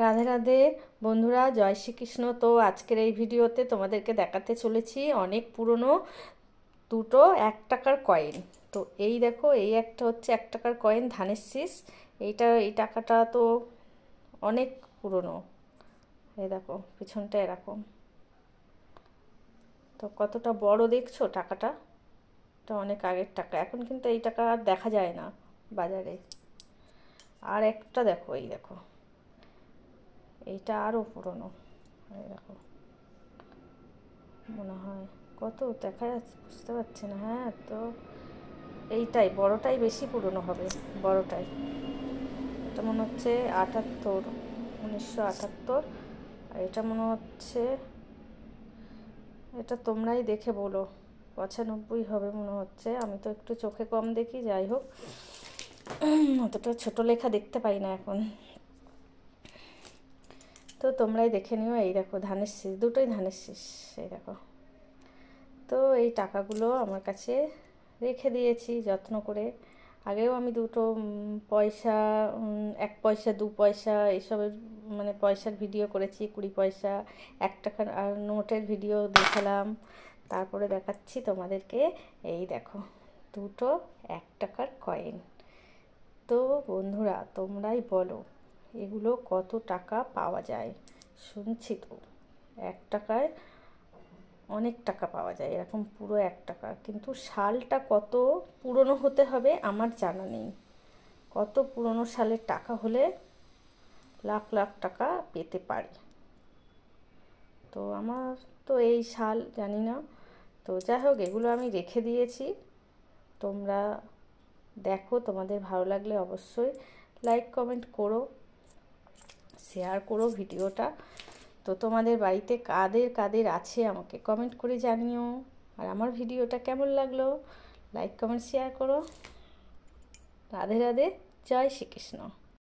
রাধে রাধে বন্ধুরা, জয় শ্রীকৃষ্ণ। তো আজকের এই ভিডিওতে তোমাদেরকে দেখাতে চলেছি অনেক পুরনো দুটো 1 টাকার কয়েন। তো এই দেখো, এই একটা হচ্ছে 1 টাকার কয়েন, ধানের শীষ। এই টাকাটা তো অনেক পুরনো। এই দেখো পিছনটা এরকম। তো কতটা বড় দেখছো টাকাটা? এটা অনেক আগের টাকা, এখন কিন্তু এই টাকা আর দেখা যায় না বাজারে। আর একটা দেখো, এই দেখো, এইটা আরও পুরনো। এই দেখো, মনে হয় কত দেখা যাচ্ছে বুঝতে পারছি না। হ্যাঁ, তো এইটাই বড়টাই বেশি পুরনো হবে, বড়টাই। এটা মনে হচ্ছে 78, 1978। আর এটা মনে হচ্ছে, এটা তোমরাই দেখে বলো, 95 হবে মনে হচ্ছে। আমি তো একটু চোখে কম দেখি, যাই হোক অতটা ছোট লেখা দেখতে পাই না এখন। তো তোমরাই দেখে নিও। এই দেখো ধানের শীষ, দুটোই ধানের শীষ। এই দেখো, তো এই টাকাগুলো আমার কাছে রেখে দিয়েছি যত্ন করে। আগেও আমি দুটো পয়সা, 1 পয়সা 2 পয়সা এইসবের মানে পয়সার ভিডিও করেছি, 20 পয়সা 1 টাকার আর নোটের ভিডিও দেখালাম। তারপরে দেখাচ্ছি তোমাদেরকে, এই দেখো দুটো 1 টাকার কয়েন। তো বন্ধুরা তোমরাই বলো, এগুলো কত টাকা পাওয়া যায়? শুনছি তো 1 টাকায় অনেক টাকা পাওয়া যায়, এরকম পুরো 1 টাকা। কিন্তু সালটা কত পুরনো হতে হবে আমার জানা নেই। কত পুরনো সালের টাকা হলে লাখ লাখ টাকা পেতে পারি। তো আমার তো এই সাল জানি না। তো যাই হোক, এগুলো আমি রেখে দিয়েছি। তোমরা দেখো, তোমাদের ভালো লাগলে অবশ্যই লাইক কমেন্ট করো, শেয়ার করো ভিডিওটা। তো তোমাদের বাড়িতে কাদের কাদের আছে আমাকে কমেন্ট করে জানিও। আর আমার ভিডিওটা কেমন লাগলো লাইক কমেন্ট শেয়ার করো। রাধে রাধে, জয় শ্রীকৃষ্ণ।